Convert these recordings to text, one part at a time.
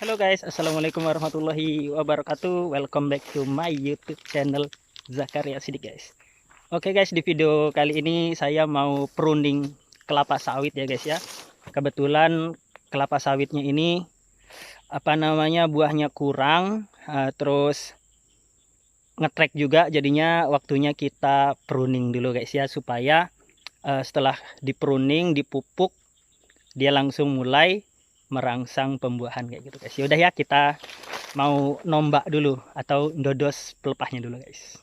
Halo guys, assalamualaikum warahmatullahi wabarakatuh. Welcome back to my YouTube channel Zakaria Sidik guys. Oke guys, di video kali ini saya mau pruning kelapa sawit ya guys ya. Kebetulan kelapa sawitnya ini buahnya kurang, terus ngetrek juga, jadinya waktunya kita pruning dulu guys ya, supaya setelah dipruning, dipupuk, dia langsung mulai merangsang pembuahan kayak gitu guys. Yaudah ya, kita mau nombak dulu atau dodos pelepahnya dulu guys.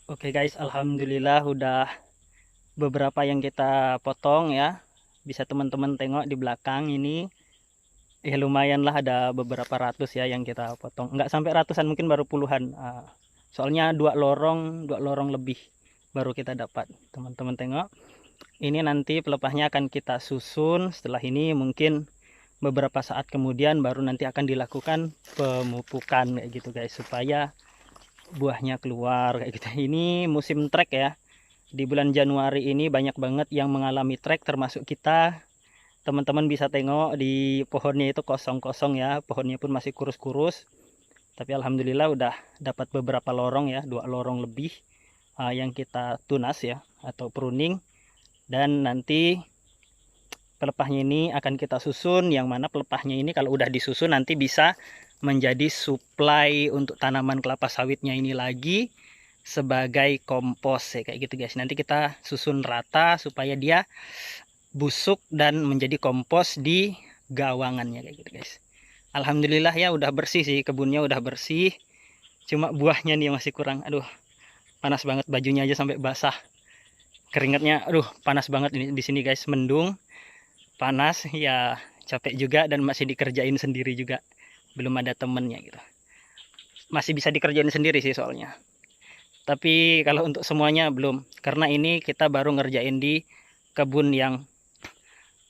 Oke guys, alhamdulillah udah beberapa yang kita potong ya. Bisa teman-teman tengok di belakang ini, ya lumayan lah, ada beberapa ratus ya yang kita potong. Nggak sampai ratusan, mungkin baru puluhan. Soalnya dua lorong lebih baru kita dapat. Teman-teman tengok, ini nanti pelepahnya akan kita susun. Setelah ini mungkin beberapa saat kemudian baru nanti akan dilakukan pemupukan kayak gitu guys, supaya buahnya keluar kayak gitu. Ini musim trek ya. Di bulan Januari ini banyak banget yang mengalami trek, termasuk kita. Teman-teman bisa tengok di pohonnya itu kosong-kosong ya. Pohonnya pun masih kurus-kurus. Tapi alhamdulillah udah dapat beberapa lorong ya, 2 lorong lebih yang kita tunas ya atau pruning. Dan nanti pelepahnya ini akan kita susun, yang mana pelepahnya ini kalau udah disusun nanti bisa menjadi suplai untuk tanaman kelapa sawitnya ini lagi sebagai kompos ya, kayak gitu guys. Nanti kita susun rata supaya dia busuk dan menjadi kompos di gawangannya kayak gitu guys. Alhamdulillah ya udah bersih sih, kebunnya udah bersih. Cuma buahnya nih masih kurang. Aduh, panas banget, bajunya aja sampai basah. Keringatnya, aduh, panas banget ini di sini guys, mendung, panas, ya capek juga dan masih dikerjain sendiri juga. Belum ada temennya gitu. Masih bisa dikerjain sendiri sih soalnya. Tapi kalau untuk semuanya belum, karena ini kita baru ngerjain di kebun yang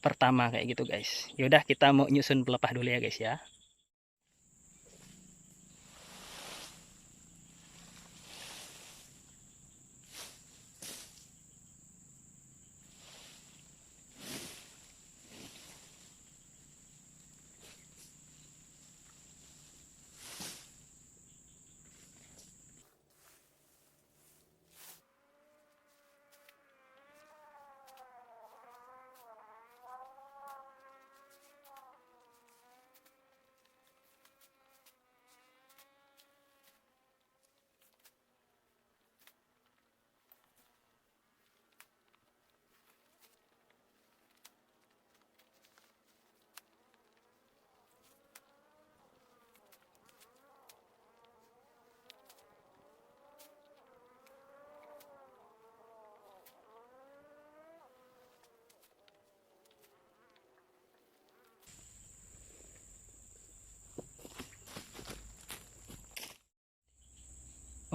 pertama kayak gitu guys. Yaudah, kita mau nyusun pelepah dulu ya guys ya.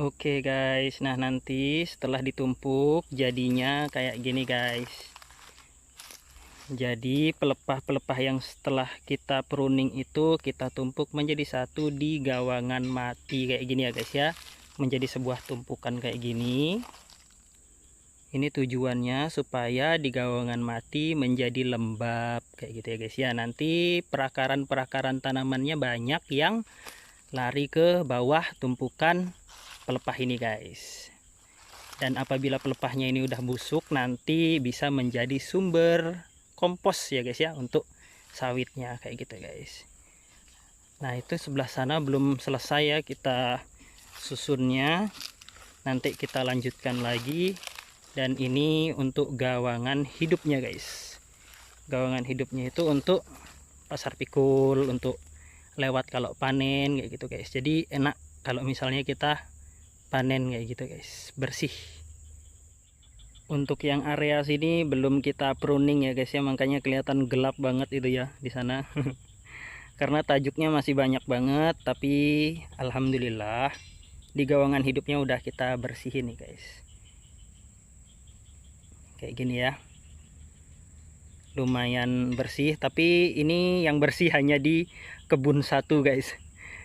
Oke guys, nah nanti setelah ditumpuk jadinya kayak gini guys. Jadi pelepah-pelepah yang setelah kita pruning itu kita tumpuk menjadi satu di gawangan mati kayak gini ya guys ya. Menjadi sebuah tumpukan kayak gini. Ini tujuannya supaya di gawangan mati menjadi lembab kayak gitu ya guys ya. Nanti perakaran-perakaran tanamannya banyak yang lari ke bawah tumpukan pelepah ini guys. Dan apabila pelepahnya ini udah busuk, nanti bisa menjadi sumber kompos ya guys ya, untuk sawitnya kayak gitu guys. Nah itu sebelah sana belum selesai ya kita susunnya, nanti kita lanjutkan lagi. Dan ini untuk gawangan hidupnya guys. Gawangan hidupnya itu untuk pasar pikul, untuk lewat kalau panen kayak gitu guys. Jadi enak kalau misalnya kita panen kayak gitu guys, bersih. Untuk yang area sini belum kita pruning ya guys ya, makanya kelihatan gelap banget itu ya di sana. Karena tajuknya masih banyak banget, tapi alhamdulillah di gawangan hidupnya udah kita bersihin nih guys. Kayak gini ya. Lumayan bersih, tapi ini yang bersih hanya di kebun satu guys.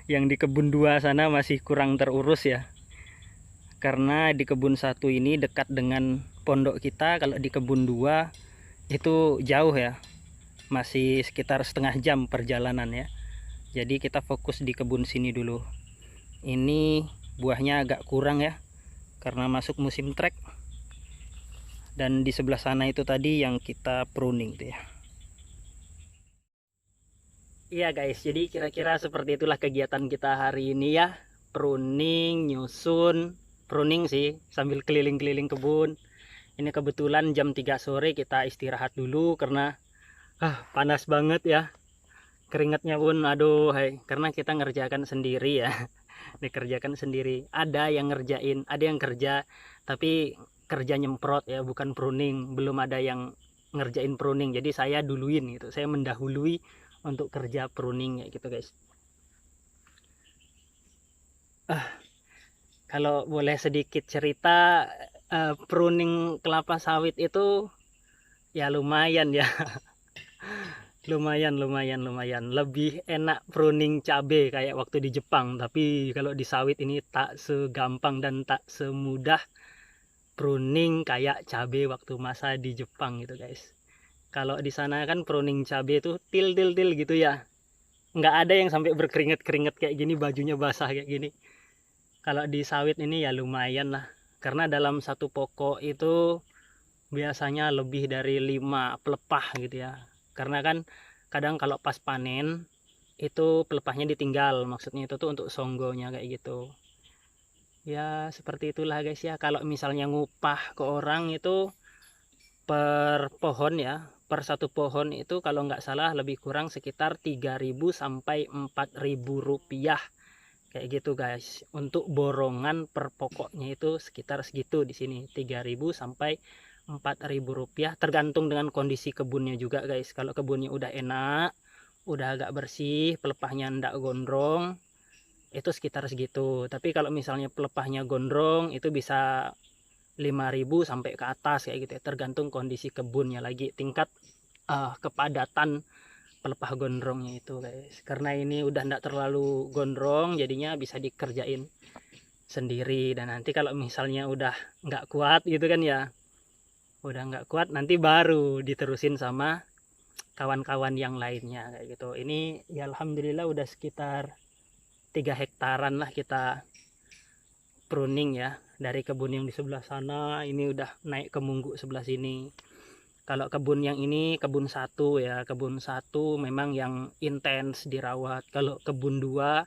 Yang di kebun dua sana masih kurang terurus ya. Karena di kebun satu ini dekat dengan pondok kita, kalau di kebun dua itu jauh ya, masih sekitar setengah jam perjalanan ya. Jadi kita fokus di kebun sini dulu. Ini buahnya agak kurang ya, karena masuk musim trek. Dan di sebelah sana itu tadi yang kita pruning tuh ya. Iya guys, jadi kira-kira seperti itulah kegiatan kita hari ini ya. Pruning, nyusun, pruning sih sambil keliling-keliling kebun. Ini kebetulan jam 3 sore kita istirahat dulu karena panas banget ya. Keringatnya pun aduh, hai, karena kita ngerjakan sendiri ya. Dikerjakan sendiri. Ada yang ngerjain, ada yang kerja, tapi kerja nyemprot ya, bukan pruning. Belum ada yang ngerjain pruning, jadi saya duluin gitu, saya mendahului untuk kerja pruning ya gitu guys. Kalau boleh sedikit cerita, pruning kelapa sawit itu ya lumayan ya. lumayan lebih enak pruning cabe kayak waktu di Jepang, tapi kalau di sawit ini tak segampang dan tak semudah pruning kayak cabe waktu masa di Jepang gitu guys. Kalau di sana kan pruning cabe itu til gitu ya, nggak ada yang sampai berkeringat kayak gini, bajunya basah kayak gini. Kalau di sawit ini ya lumayan lah, karena dalam satu pokok itu biasanya lebih dari 5 pelepah gitu ya. Karena kan kadang kalau pas panen itu pelepahnya ditinggal, maksudnya itu tuh untuk songgonya kayak gitu ya. Seperti itulah guys ya. Kalau misalnya ngupah ke orang itu per pohon ya, per satu pohon itu kalau nggak salah lebih kurang sekitar 3.000 sampai 4.000 rupiah Kayak gitu guys. Untuk borongan per pokoknya itu sekitar segitu di sini, 3.000 sampai 4.000 rupiah, tergantung dengan kondisi kebunnya juga guys. Kalau kebunnya udah enak, udah agak bersih, pelepahnya ndak gondrong, itu sekitar segitu. Tapi kalau misalnya pelepahnya gondrong, itu bisa 5.000 sampai ke atas kayak gitu ya, tergantung kondisi kebunnya lagi, tingkat kepadatan pelepah gondrongnya itu guys. Karena ini udah ndak terlalu gondrong, jadinya bisa dikerjain sendiri. Dan nanti kalau misalnya udah nggak kuat gitu kan ya, udah nggak kuat, nanti baru diterusin sama kawan-kawan yang lainnya kayak gitu. Ini ya alhamdulillah udah sekitar 3 hektaran lah kita pruning ya. Dari kebun yang di sebelah sana ini udah naik ke Munggu sebelah sini. Kalau kebun yang ini kebun satu ya, kebun satu memang yang intens dirawat. Kalau kebun dua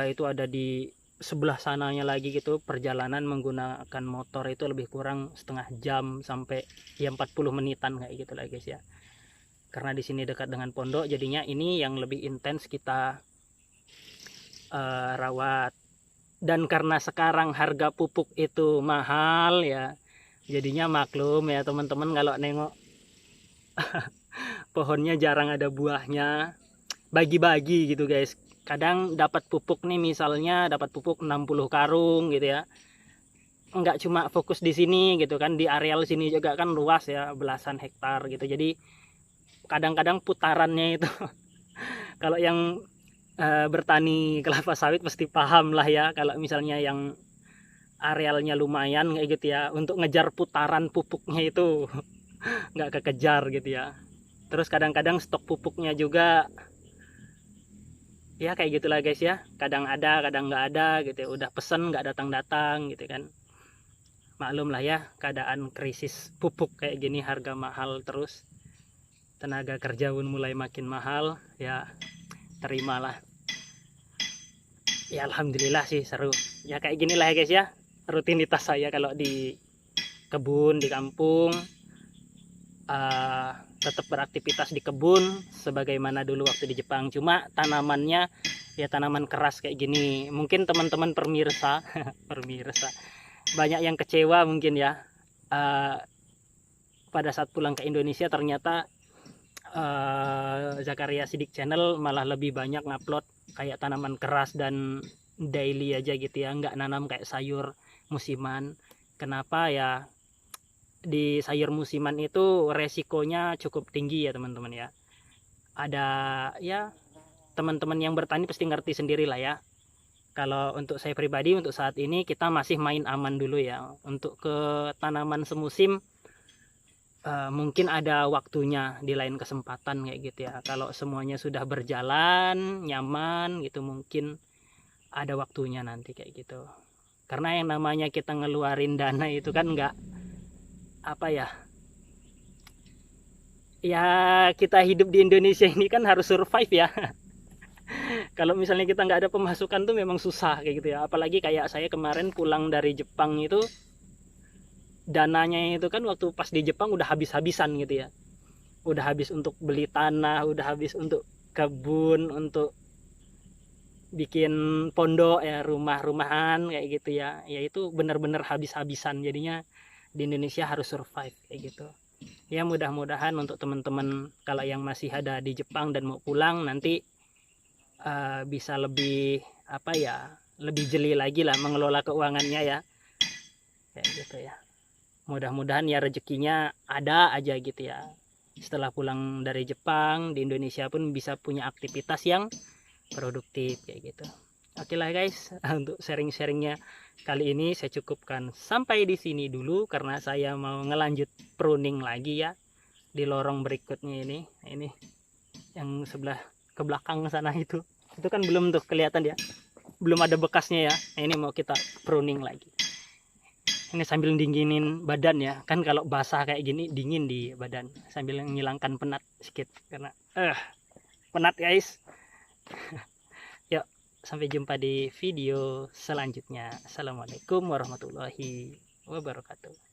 itu ada di sebelah sananya lagi gitu. Perjalanan menggunakan motor itu lebih kurang setengah jam sampai ya 40 menitan kayak gitu lah guys ya. Karena di sini dekat dengan pondok, jadinya ini yang lebih intens kita rawat. Dan karena sekarang harga pupuk itu mahal ya, jadinya maklum ya teman-teman, kalau nengok pohonnya jarang ada buahnya, bagi-bagi gitu guys. Kadang dapat pupuk nih, misalnya dapat pupuk 60 karung gitu ya, nggak cuma fokus di sini gitu kan, di areal sini juga kan luas ya, belasan hektar gitu. Jadi kadang-kadang putarannya itu kalau yang bertani kelapa sawit pasti paham lah ya, kalau misalnya yang arealnya lumayan kayak gitu ya, untuk ngejar putaran pupuknya itu nggak kekejar gitu ya. Terus kadang-kadang stok pupuknya juga ya kayak gitulah guys ya, kadang ada kadang nggak ada gitu ya. Udah pesen nggak datang-datang gitu kan, maklum lah ya, keadaan krisis pupuk kayak gini, harga mahal terus, tenaga kerja pun mulai makin mahal ya, terimalah ya. Alhamdulillah sih seru ya, kayak gini lah ya guys ya, rutinitas saya kalau di kebun di kampung. Tetap beraktivitas di kebun sebagaimana dulu waktu di Jepang, cuma tanamannya ya tanaman keras kayak gini. Mungkin teman-teman pemirsa pemirsa banyak yang kecewa mungkin ya, pada saat pulang ke Indonesia ternyata Zakaria Sidik Channel malah lebih banyak ngupload kayak tanaman keras dan daily aja gitu ya, nggak nanam kayak sayur musiman. Kenapa ya? Di sayur musiman itu resikonya cukup tinggi ya teman-teman ya. Ada ya, teman-teman yang bertani pasti ngerti sendiri lah ya. Kalau untuk saya pribadi, untuk saat ini kita masih main aman dulu ya. Untuk ke tanaman semusim mungkin ada waktunya di lain kesempatan kayak gitu ya. Kalau semuanya sudah berjalan nyaman gitu, mungkin ada waktunya nanti kayak gitu. Karena yang namanya kita ngeluarin dana itu kan nggak apa ya, ya kita hidup di Indonesia ini kan harus survive ya. Kalau misalnya kita nggak ada pemasukan tuh memang susah kayak gitu ya. Apalagi kayak saya kemarin pulang dari Jepang itu, dananya itu kan waktu pas di Jepang udah habis-habisan gitu ya, udah habis untuk beli tanah, udah habis untuk kebun, untuk bikin pondok ya, rumah-rumahan kayak gitu ya. Ya itu benar-benar habis-habisan, jadinya di Indonesia harus survive kayak gitu ya. Mudah-mudahan untuk teman-teman kalau yang masih ada di Jepang dan mau pulang nanti bisa lebih apa ya, lebih jeli lagi lah mengelola keuangannya ya, kayak gitu ya. Mudah-mudahan ya rezekinya ada aja gitu ya, setelah pulang dari Jepang di Indonesia pun bisa punya aktivitas yang produktif kayak gitu. Oke lah guys, untuk sharing-sharingnya kali ini saya cukupkan sampai di sini dulu, karena saya mau ngelanjut pruning lagi ya di lorong berikutnya ini. Ini yang sebelah ke belakang sana itu kan belum tuh kelihatan ya, belum ada bekasnya ya. Nah, ini mau kita pruning lagi. Ini sambil dinginin badan ya, kan kalau basah kayak gini dingin di badan, sambil menghilangkan penat sedikit karena penat guys. Yuk, sampai jumpa di video selanjutnya. Assalamualaikum warahmatullahi wabarakatuh.